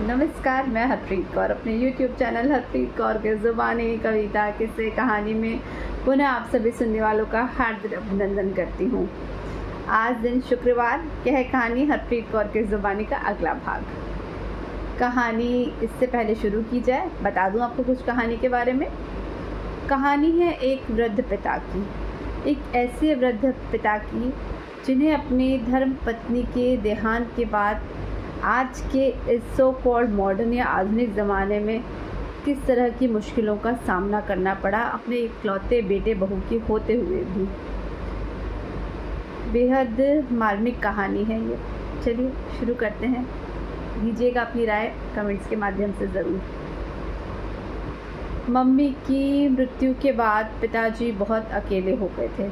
नमस्कार, मैं हरप्रीत कौर अपने YouTube चैनल हरप्रीत कौर के ज़ुबानी कविता किस्से कहानी में पुनः आप सभी सुनने वालों का हार्दिक अभिनंदन करती हूँ। आज दिन शुक्रवार, यह कहानी हरप्रीत कौर के ज़ुबानी का अगला भाग। कहानी इससे पहले शुरू की जाए, बता दूँ आपको कुछ कहानी के बारे में। कहानी है एक वृद्ध पिता की, एक ऐसे वृद्ध पिता की जिन्हें अपनी धर्म पत्नी के देहांत के बाद आज के इस सो कॉल्ड मॉडर्न या आधुनिक ज़माने में किस तरह की मुश्किलों का सामना करना पड़ा अपने इकलौते बेटे बहू के होते हुए भी। बेहद मार्मिक कहानी है ये। चलिए शुरू करते हैं। दीजिएगा अपनी राय कमेंट्स के माध्यम से ज़रूर। मम्मी की मृत्यु के बाद पिताजी बहुत अकेले हो गए थे।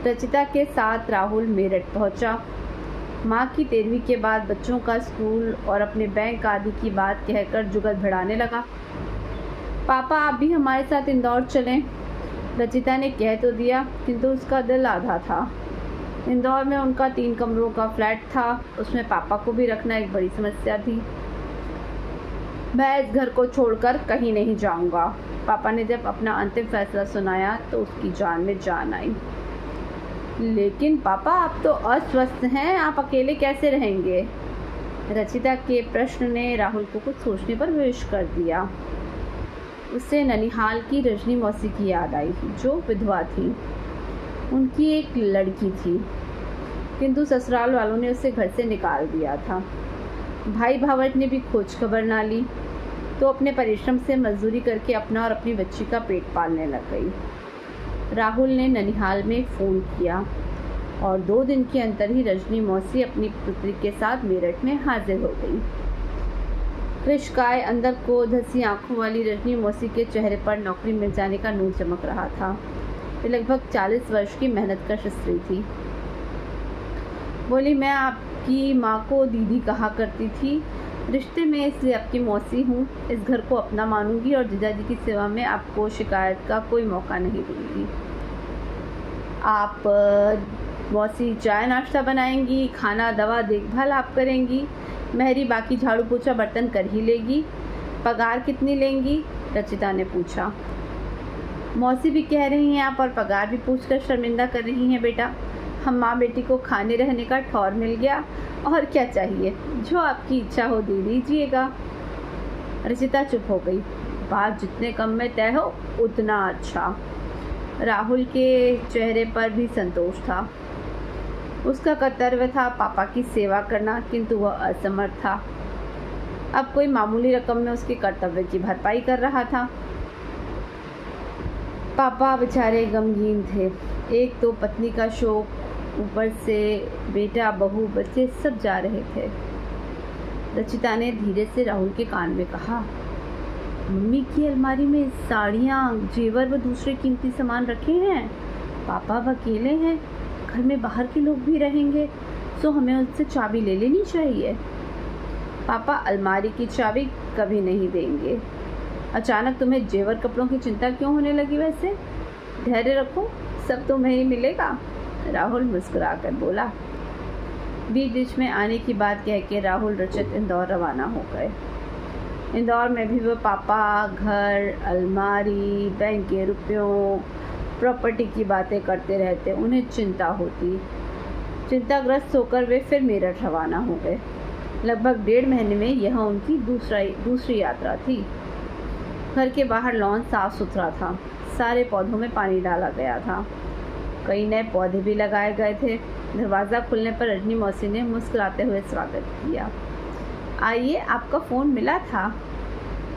रचिता के साथ राहुल मेरठ पहुंचा। माँ की 13वीं के बाद बच्चों का स्कूल और अपने बैंक आदि की बात कहकर जुगत भिड़ाने लगा। पापा आप भी हमारे साथ इंदौर चलें। रचिता ने कह तो दिया, किंतु उसका दिल आधा था। इंदौर में उनका 3 कमरों का फ्लैट था, उसमें पापा को भी रखना एक बड़ी समस्या थी। मैं इस घर को छोड़कर कहीं नहीं जाऊंगा। पापा ने जब अपना अंतिम फैसला सुनाया तो उसकी जान में जान आई। लेकिन पापा आप तो अस्वस्थ हैं, आप अकेले कैसे रहेंगे? रचिता के प्रश्न ने राहुल को कुछ सोचने पर विवश कर दिया। उससे ननिहाल की रजनी मौसी की याद आई, जो विधवा थी। उनकी एक लड़की थी, किंतु ससुराल वालों ने उसे घर से निकाल दिया था। भाई भावट ने भी खोज खबर ना ली, तो अपने परिश्रम से मजदूरी करके अपना और अपनी बच्ची का पेट पालने लग गई। राहुल ने ननिहाल में फ़ोन किया और 2 दिन के अंदर ही रजनी मौसी अपनी पुत्री के साथ मेरठ में हाजिर हो गई। कृशकाय अंदर को धसी आंखों वाली रजनी मौसी के चेहरे पर नौकरी मिल जाने का नूर चमक रहा था। वे लगभग 40 वर्ष की मेहनतकश स्त्री थी। बोली, मैं आपकी माँ को दीदी कहा करती थी, रिश्ते में इसलिए आपकी मौसी हूँ। इस घर को अपना मानूंगी और जीजाजी की सेवा में आपको शिकायत का कोई मौका नहीं दूंगी। आप मौसी चाय नाश्ता बनाएंगी, खाना दवा देखभाल आप करेंगी, मेहरी बाकी झाड़ू पोछा बर्तन कर ही लेगी। पगार कितनी लेंगी? रचिता ने पूछा। मौसी भी कह रही हैं आप, और पगार भी पूछकर शर्मिंदा कर रही हैं। बेटा, हम माँ बेटी को खाने रहने का ठौर मिल गया, और क्या चाहिए? जो आपकी इच्छा हो दे दीजिएगा। रचिता चुप हो गई। बात जितने कम में तय हो उतना अच्छा। राहुल के चेहरे पर भी संतोष था। उसका कर्तव्य था पापा की सेवा करना, किंतु वह असमर्थ था। अब कोई मामूली रकम में उसके कर्तव्य की भरपाई कर रहा था। पापा बेचारे गमगीन थे। एक तो पत्नी का शोक, ऊपर से बेटा बहू बच्चे सब जा रहे थे। रचिता ने धीरे से राहुल के कान में कहा, मम्मी की अलमारी में साड़ियाँ, जेवर व दूसरे कीमती सामान रखे हैं। पापा अब अकेले हैं, घर में बाहर के लोग भी रहेंगे, तो हमें उससे चाबी ले लेनी चाहिए। पापा अलमारी की चाबी कभी नहीं देंगे। अचानक तुम्हें जेवर कपड़ों की चिंता क्यों होने लगी? वैसे धैर्य रखो, सब तुम्हें ही मिलेगा। राहुल मुस्कुराकर बोला। बीच में आने की बात कह के राहुल रचित इंदौर रवाना हो गए। इंदौर में भी वो पापा घर, अलमारी, बैंक के रुपयों, प्रॉपर्टी की बातें करते रहते। उन्हें चिंता होती। चिंताग्रस्त होकर वे फिर मेरठ रवाना हो गए। लगभग 1.5 महीने में यह उनकी दूसरी यात्रा थी। घर के बाहर लॉन साफ सुथरा था। सारे पौधों में पानी डाला गया था। कई नए पौधे भी लगाए गए थे। दरवाज़ा खुलने पर रजनी मौसी ने मुस्कुराते हुए स्वागत किया। आइए, आपका फ़ोन मिला था।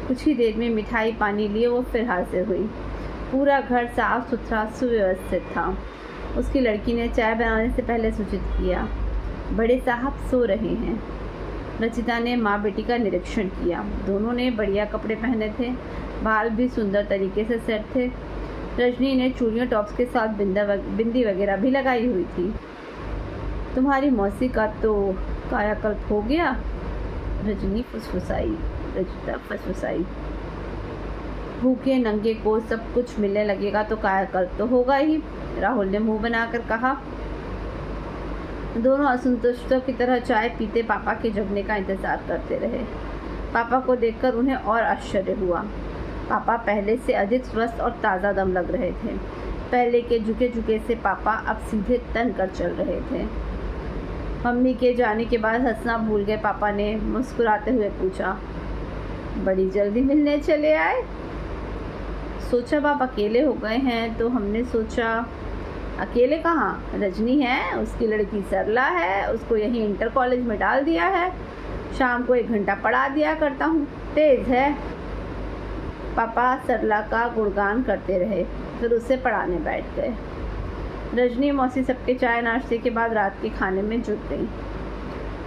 कुछ ही देर में मिठाई पानी लिए वो फिर हाजिर हुई। पूरा घर साफ सुथरा सुव्यवस्थित था। उसकी लड़की ने चाय बनाने से पहले सूचित किया, बड़े साहब सो रहे हैं। रचिता ने माँ बेटी का निरीक्षण किया। दोनों ने बढ़िया कपड़े पहने थे, बाल भी सुंदर तरीके से सेट थे। रजनी ने चूड़ियों टॉप्स के साथ बिंदी वगैरह भी लगाई हुई थी। तुम्हारी मौसी का तो कायाकल्प हो गया, रजनी फुसफुसाई। रचिता फुसफुसाई। भूखे नंगे को सब कुछ मिलने लगेगा तो कायाकल्प तो होगा ही, राहुल ने मुंह बनाकर कहा। दोनों असंतुष्टों की तरह चाय पीते पापा के जगने का इंतजार करते रहे। पापा को देखकर उन्हें और आश्चर्य हुआ। पापा पहले से अधिक स्वस्थ और ताज़ा दम लग रहे थे। पहले के झुके झुके से पापा अब सीधे तन कर चल रहे थे। मम्मी के जाने के बाद हंसना भूल गए पापा ने मुस्कुराते हुए पूछा, बड़ी जल्दी मिलने चले आए? सोचा आप अकेले हो गए हैं तो हमने सोचा। अकेले कहाँ, रजनी है, उसकी लड़की सरला है, उसको यहीं इंटर कॉलेज में डाल दिया है। शाम को 1 घंटा पढ़ा दिया करता हूँ, तेज़ है। पापा सरला का गुणगान करते रहे, फिर उसे पढ़ाने बैठ गए। रजनी मौसी सबके चाय नाश्ते के बाद रात के खाने में जुट गई।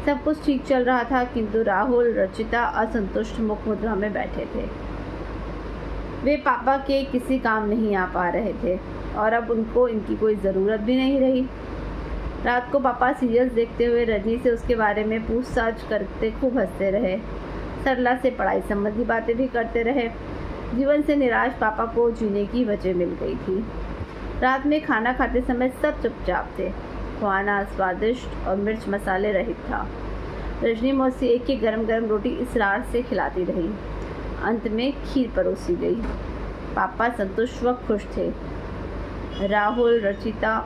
सब कुछ ठीक चल रहा था, किंतु राहुल रचिता असंतुष्ट मुख मुद्रा में बैठे थे। वे पापा के किसी काम नहीं आ पा रहे थे और अब उनको इनकी कोई ज़रूरत भी नहीं रही। रात को पापा सीरियल्स देखते हुए रजनी से उसके बारे में पूछताछ करते खूब हंसते रहे। सरला से पढ़ाई संबंधी बातें भी करते रहे। जीवन से निराश पापा को जीने की वजह मिल गई थी। रात में खाना खाते समय सब चुपचाप थे। खाना स्वादिष्ट और मिर्च मसाले रहित था। रजनी मौसी एक ही गरम गरम रोटी इसरार से खिलाती रही। अंत में खीर परोसी गई। पापा संतुष्ट व खुश थे। राहुल रचिता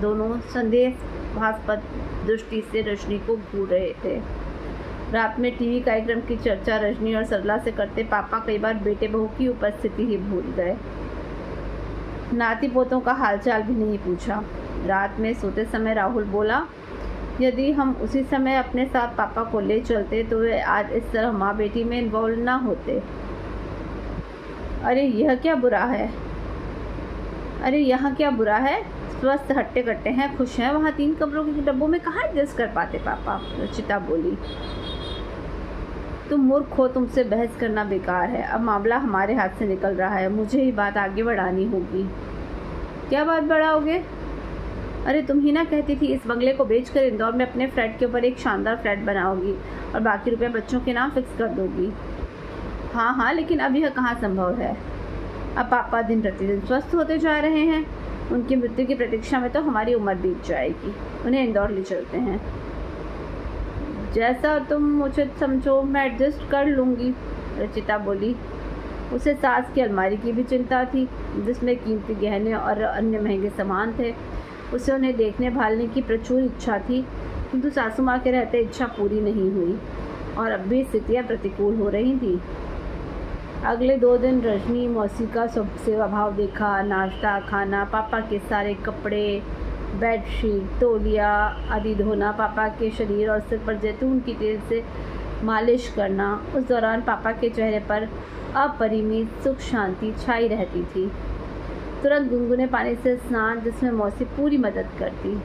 दोनों संदेहास्पद दृष्टि से रजनी को घूर रहे थे। रात में टीवी कार्यक्रम की चर्चा रजनी और सरला से करते पापा कई बार बेटे बहू की उपस्थिति ही भूल गए। नाती पोतों का हालचाल भी नहीं पूछा। रात में सोते समय राहुल बोला, यदि हम उसी समय अपने साथ पापा को ले चलते तो वे आज इस तरह माँ बेटी में इन्वॉल्व ना होते। अरे यह क्या बुरा है? अरे यहाँ क्या बुरा है? स्वस्थ हट्टे कट्टे हैं, खुश हैं, वहाँ 3 कमरों के डब्बों में कहाँ एडजस्ट कर पाते पापा? रचिता बोली। तुम मूर्ख हो, तुमसे बहस करना बेकार है। अब मामला हमारे हाथ से निकल रहा है, मुझे ही बात आगे बढ़ानी होगी। क्या बात बढ़ाओगे? अरे तुम ही ना कहती थी इस बंगले को बेचकर इंदौर में अपने फ्लैट के ऊपर एक शानदार फ्लैट बनाओगी और बाकी रुपए बच्चों के नाम फिक्स कर दोगी। हाँ, लेकिन अब यह कहाँ संभव है? अब पापा दिन प्रतिदिन स्वस्थ होते जा रहे हैं। उनकी मृत्यु की प्रतीक्षा में तो हमारी उम्र बीत जाएगी। उन्हें इंदौर ले चलते हैं। जैसा तुम उचित समझो, मैं एडजस्ट कर लूँगी, रचिता बोली। उसे सास की अलमारी की भी चिंता थी, जिसमें कीमती गहने और अन्य महंगे सामान थे। उसे उन्हें देखने भालने की प्रचुर इच्छा थी, किंतु सासू माँ के रहते इच्छा पूरी नहीं हुई और अब भी स्थितियाँ प्रतिकूल हो रही थी। अगले 2 दिन रजनी मौसी का सब सेवा भाव देखा। नाश्ता, खाना, पापा के सारे कपड़े, बेडशीट, तौलिया आदि धोना, पापा के शरीर और सिर पर जैतून की तेल से मालिश करना। उस दौरान पापा के चेहरे पर अपरिमित सुख शांति छाई रहती थी। तुरंत गुनगुने पानी से स्नान, जिसमें मौसी पूरी मदद करती।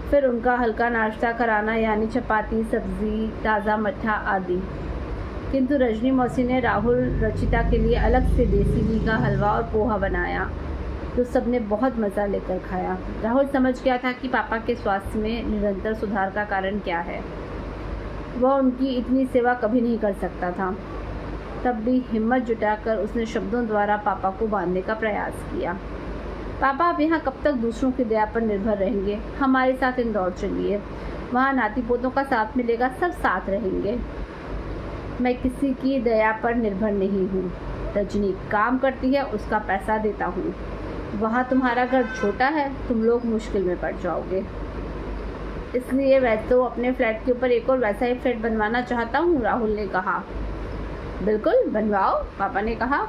फिर उनका हल्का नाश्ता कराना, यानी चपाती, सब्जी, ताज़ा मट्ठा आदि। किंतु रजनी मौसी ने राहुल रचिता के लिए अलग से देसी घी का हलवा और पोहा बनाया, जो सबने बहुत मज़ा लेकर खाया। राहुल समझ गया था कि पापा के स्वास्थ्य में निरंतर सुधार का कारण क्या है। वह उनकी इतनी सेवा कभी नहीं कर सकता था। तब भी हिम्मत जुटाकर उसने शब्दों द्वारा पापा को बांधने का प्रयास किया। पापा, आप यहाँ कब तक दूसरों की दया पर निर्भर रहेंगे? हमारे साथ इंदौर चलिए, वहाँ नाती पोतों का साथ मिलेगा, सब साथ रहेंगे। मैं किसी की दया पर निर्भर नहीं हूँ। रजनी काम करती है, उसका पैसा देता हूँ। वहाँ तुम्हारा घर छोटा है, तुम लोग मुश्किल में पड़ जाओगे। इसलिए मैं तो अपने फ्लैट के ऊपर एक और वैसा ही फ्लैट बनवाना चाहता हूँ, राहुल ने कहा। बिल्कुल बनवाओ, पापा ने कहा।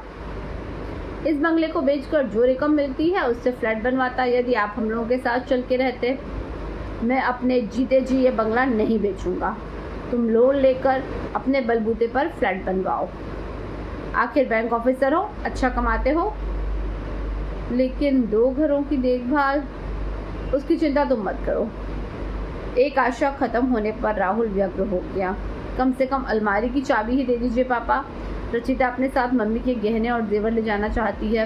इस बंगले को बेचकर जो रकम मिलती है उससे फ्लैट बनवाता। यदि आप हम लोगों के साथ चल के रहते, मैं अपने जीते जी ये बंगला नहीं बेचूंगा। तुम लोन लेकर अपने बलबूते पर फ्लैट बनवाओ। आखिर बैंक ऑफिसर हो, अच्छा कमाते हो। लेकिन 2 घरों की देखभाल, उसकी चिंता तुम मत करो। एक आशा खत्म होने पर राहुल व्यग्र हो गया। कम से कम अलमारी की चाबी ही दे दीजिए पापा। रचिता अपने साथ मम्मी के गहने और जेवर ले जाना चाहती है।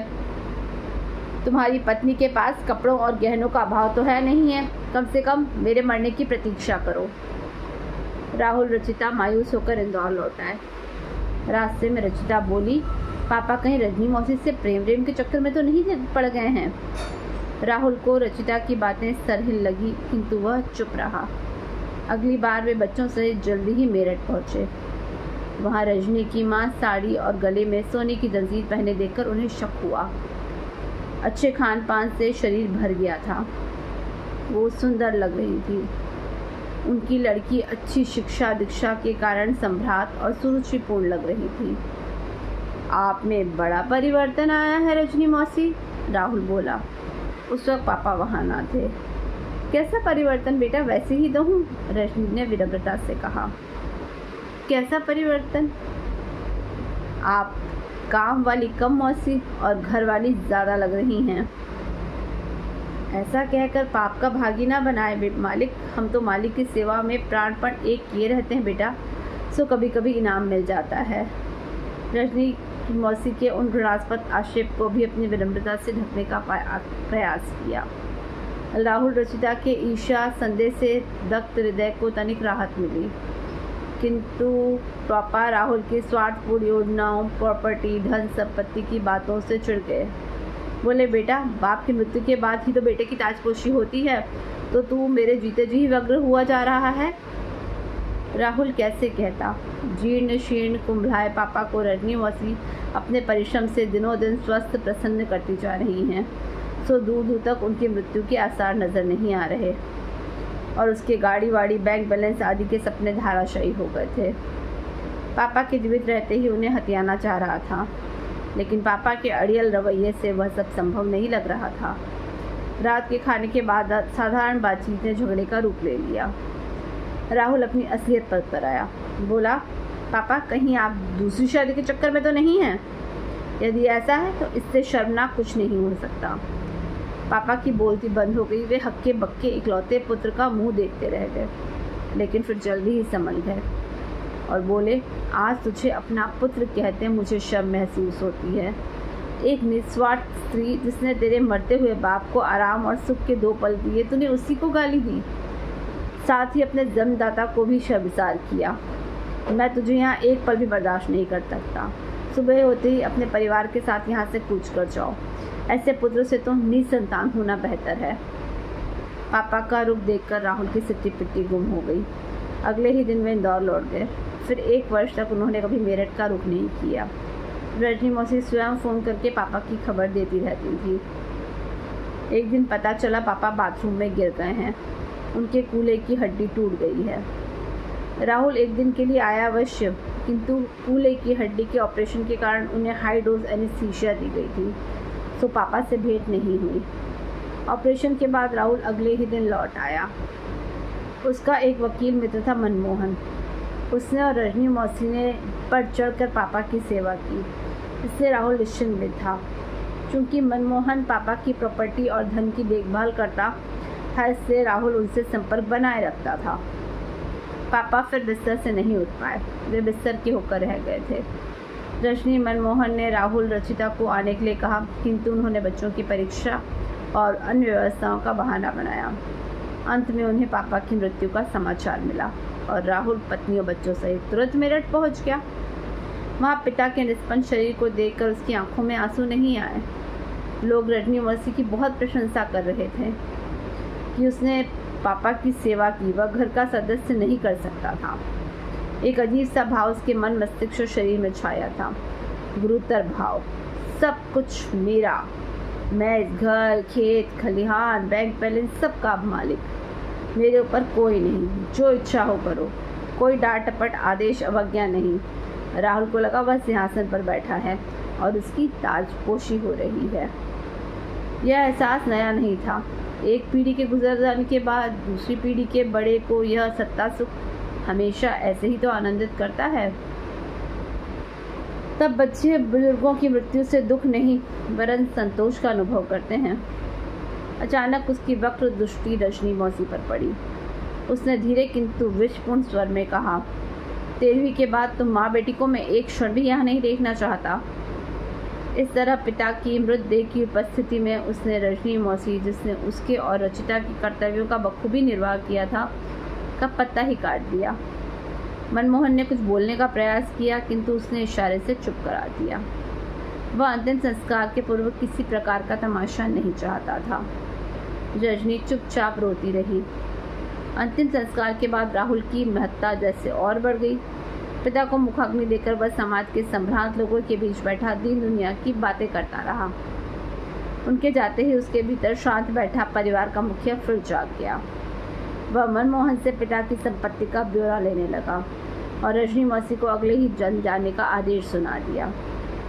तुम्हारी पत्नी के पास कपड़ों और गहनों का अभाव तो है नहीं है। कम से कम मेरे मरने की प्रतीक्षा करो। राहुल रचिता मायूस होकर इंदौर लौट आए। रास्ते में रचिता बोली, पापा कहीं रजनी मौसी से प्रेम के चक्कर में तो नहीं पड़ गए हैं? राहुल को रचिता की बातें सरहिल लगी, किंतु वह चुप रहा। अगली बार वे बच्चों सहित जल्दी ही मेरठ पहुंचे। वहां रजनी की मां साड़ी और गले में सोने की जंजीर पहने देखकर उन्हें शक हुआ। अच्छे खान पान से शरीर भर गया था। वो सुंदर लग रही थी। उनकी लड़की अच्छी शिक्षा दीक्षा के कारण सम्भ्रात और सुरुचिपूर्ण लग रही थी। आप में बड़ा परिवर्तन आया है रजनी मौसी, राहुल बोला। उस वक्त पापा वहाँ ना थे। कैसा परिवर्तन बेटा? वैसे ही तो हूँ, रजनी ने विनम्रता से कहा। कैसा परिवर्तन? आप काम वाली कम मौसी और घर वाली ज़्यादा लग रही हैं। ऐसा कहकर पाप का भागी ना बनाए मालिक। हम तो मालिक की सेवा में प्राणपण एक किए रहते हैं बेटा, सो कभी कभी इनाम मिल जाता है। रजनी की मौसी के उन घृणास्पद आक्षेप को भी अपनी विनम्रता से ढकने का प्रयास किया। राहुल रचिता के ईर्ष्या संदेह से दग्ध हृदय को तनिक राहत मिली, किंतु पापा राहुल की स्वार्थपूर्ण योजनाओं, प्रॉपर्टी, धन संपत्ति की बातों से चिढ़ गए। बोले, बेटा, बाप की मृत्यु के बाद ही तो बेटे की ताजपोशी होती है, तो तू मेरे जीते जी व्यग्र हुआ जा रहा है। राहुल कैसे कहता। जीर्ण शीर्ण कुंभलाए पापा को रजनी मौसी अपने परिश्रम से दिनों दिन स्वस्थ प्रसन्न करती जा रही हैं, सो दूर दूर तक उनकी मृत्यु के आसार नजर नहीं आ रहे और उसके गाड़ी वाड़ी, बैंक बैलेंस आदि के सपने धाराशायी हो गए थे। पापा के जीवित रहते ही उन्हें हथियाना चाह रहा था, लेकिन पापा के अड़ियल रवैये से वह सब संभव नहीं लग रहा था। रात के खाने के बाद साधारण बातचीत ने झगड़े का रूप ले लिया। राहुल अपनी असलियत पर उतर आया। बोला, पापा, कहीं आप दूसरी शादी के चक्कर में तो नहीं हैं? यदि ऐसा है तो इससे शर्मनाक कुछ नहीं हो सकता। पापा की बोलती बंद हो गई। वे हक्के बक्के इकलौते पुत्र का मुंह देखते रह गए, लेकिन फिर जल्दी ही संभल गए और बोले, आज तुझे अपना पुत्र कहते मुझे शर्म महसूस होती है। एक निस्वार्थ स्त्री जिसने तेरे मरते हुए बाप को आराम और सुख के 2 पल दिए, तूने उसी को गाली दी, साथ ही अपने जन्मदाता को भी शर्मसार किया। मैं तुझे यहाँ एक पल भी बर्दाश्त नहीं कर सकता। सुबह होते ही अपने परिवार के साथ यहाँ से कूच कर जाओ। ऐसे पुत्र से तो निसंतान होना बेहतर है। पापा का रुख देखकर राहुल की सिट्टी पिट्टी गुम हो गई। अगले ही दिन वे इंदौर लौट गए। फिर 1 वर्ष तक उन्होंने कभी मेरठ का रुख नहीं किया। रजनी मौसी स्वयं फ़ोन करके पापा की खबर देती रहती थी। एक दिन पता चला पापा बाथरूम में गिर गए हैं। उनके कूल्हे की हड्डी टूट गई है। राहुल एक दिन के लिए आया अवश्य, किंतु कूल्हे की हड्डी के ऑपरेशन के कारण उन्हें हाई डोज एनेस्थीसिया दी गई थी, तो पापा से भेंट नहीं हुई। ऑपरेशन के बाद राहुल अगले ही दिन लौट आया। उसका एक वकील मित्र था, मनमोहन। उसने और रजनी मौसी ने बढ़ चढ़ कर पापा की सेवा की। इससे राहुल निश्चिंत में था। चूँकि मनमोहन पापा की प्रॉपर्टी और धन की देखभाल करता था, इससे राहुल उनसे संपर्क बनाए रखता था। पापा फिर बिस्तर से नहीं उठ पाए। वे बिस्तर के होकर रह गए थे। रजनी, मनमोहन ने राहुल रचिता को आने के लिए कहा, किंतु उन्होंने बच्चों की परीक्षा और अन्य व्यवस्थाओं का बहाना बनाया। अंत में उन्हें पापा की मृत्यु का समाचार मिला और राहुल पत्नी और बच्चों सहित तुरंत मेरठ पहुंच गया। वहाँ पिता के निष्पन्न शरीर को देखकर उसकी आंखों में आंसू नहीं आए। लोग रजनी मौसी की बहुत प्रशंसा कर रहे थे कि उसने पापा की सेवा की। वह घर का सदस्य नहीं कर सकता था। एक अजीब सा भाव उसके मन, मस्तिष्क और शरीर में छाया था। गुरुतर भाव। सब कुछ मेरा। मैं इस घर, खेत, खलिहान, बैंक बैलेंस सब का मालिक। मेरे ऊपर कोई नहीं। जो इच्छा हो करो। कोई डांट टपट, आदेश, अवज्ञा नहीं। राहुल को लगा वह सिंहासन पर बैठा है और उसकी ताजपोशी हो रही है। यह एहसास नया नहीं था। एक पीढ़ी के गुजर जाने के बाद दूसरी पीढ़ी के बड़े को यह सत्ता सुख हमेशा ऐसे ही तो आनंदित करता है। तब बच्चे बुजुर्गों की मृत्यु से दुख नहीं वरन संतोष का अनुभव करते हैं। अचानक उसकी वक्र दृष्टि रजनी मौसी पर पड़ी। उसने धीरे किंतु विषपूर्ण स्वर में कहा, 13वीं के बाद तुम माँ बेटी को मैं एक क्षण भी यहाँ नहीं देखना चाहता। इस तरह पिता की मृतदेह की उपस्थिति में उसने रजनी मौसी, जिसने उसके और रचिता की कर्तव्यों का बखूबी निर्वाह किया था, का पत्ता ही काट दिया। मनमोहन ने कुछ बोलने का प्रयास किया, किंतु उसने इशारे से चुप करा दिया। वह अंतिम संस्कार के पूर्व किसी प्रकार का तमाशा नहीं चाहता था। रजनी चुपचाप रोती रही। अंतिम संस्कार के बाद राहुल की महत्ता जैसे और बढ़ गई। पिता को मुखाग्नि देकर वह समाज के संभ्रांत लोगों के बीच बैठा दीन दुनिया की बातें करता रहा। उनके जाते ही उसके भीतर शांत बैठा परिवार का मुखिया फिर जाग गया। वह मनमोहन से पिता की संपत्ति का ब्यौरा लेने लगा और रजनी मौसी को अगले ही जन जाने का आदेश सुना दिया।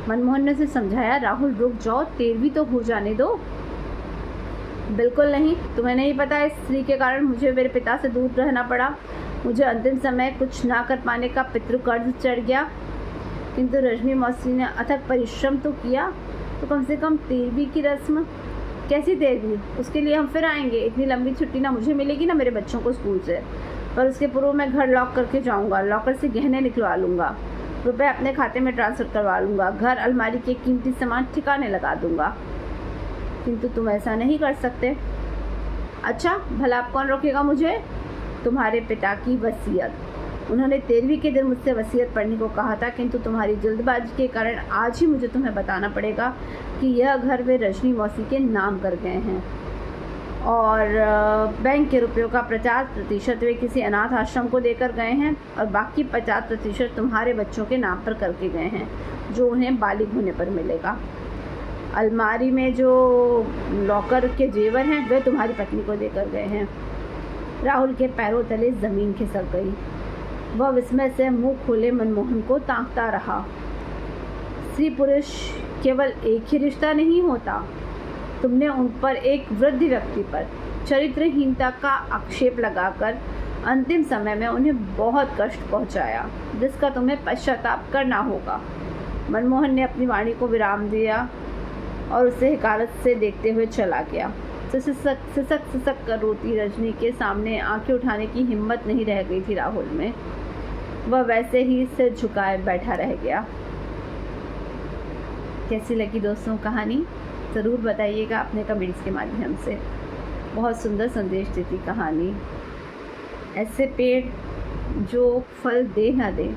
मनमोहन ने उसे समझाया, राहुल रुक जाओ, 13वीं तो हो जाने दो। बिल्कुल नहीं, तुम्हें नहीं पता इस स्त्री के कारण मुझे मेरे पिता से दूर रहना पड़ा। मुझे अंतिम समय कुछ ना कर पाने का पितृकर्ज चढ़ गया। किंतु रजनी मौसी ने अथक परिश्रम तो किया, तो कम से कम 13वीं की रस्म। कैसी 13वीं? उसके लिए हम फिर आएंगे। इतनी लंबी छुट्टी ना मुझे मिलेगी ना मेरे बच्चों को स्कूल से। पर उसके पूर्व मैं घर लॉक करके जाऊंगा, लॉकर से गहने निकलवा लूँगा, रुपए अपने खाते में ट्रांसफ़र करवा लूँगा, घर अलमारी के कीमती सामान ठिकाने लगा दूँगा। किंतु तुम ऐसा नहीं कर सकते। अच्छा, भला आप कौन रोकेगा मुझे? तुम्हारे पिता की वसीयत। उन्होंने 13वीं के दिन मुझसे वसीयत पढ़ने को कहा था, किंतु तुम्हारी जल्दबाजी के कारण आज ही मुझे तुम्हें बताना पड़ेगा कि यह घर वे रजनी मौसी के नाम कर गए हैं और बैंक के रुपयों का 50% वे किसी अनाथ आश्रम को देकर गए हैं और बाकी 50% तुम्हारे बच्चों के नाम पर करके गए हैं, जो उन्हें बालिग होने पर मिलेगा। अलमारी में जो लॉकर के जेवर हैं वे तुम्हारी पत्नी को देकर गए हैं। राहुल के पैरों तले ज़मीन खिसक गई। वह विस्मय से मुंह खोले मनमोहन को ताकता रहा। स्त्री पुरुष केवल एक ही रिश्ता नहीं होता। तुमने उन पर, एक वृद्ध व्यक्ति पर चरित्रहीनता का आक्षेप लगाकर अंतिम समय में उन्हें बहुत कष्ट पहुंचाया, जिसका तुम्हें पश्चाताप करना होगा। मनमोहन ने अपनी वाणी को विराम दिया और उसे हिकारत से देखते हुए चला गया। सिसक कर रोती रजनी के सामने आंखें उठाने की हिम्मत नहीं रह गई थी राहुल में। वह वैसे ही सिर झुकाए बैठा रह गया। कैसी लगी दोस्तों कहानी? ज़रूर बताइएगा अपने कमेंट्स के माध्यम से। बहुत सुंदर संदेश देती कहानी। ऐसे पेड़ जो फल दे ना दे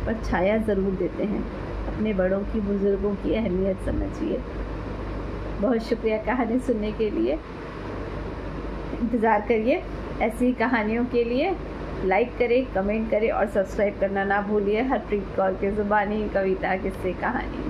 पर छाया ज़रूर देते हैं। अपने बड़ों की, बुज़ुर्गों की अहमियत समझिए। बहुत शुक्रिया कहानी सुनने के लिए। इंतज़ार करिए ऐसी कहानियों के लिए। लाइक करें, कमेंट करें और सब्सक्राइब करना ना भूलिए। हरप्रीत कौर के ज़ुबानी, कविता, किस्से, कहानी।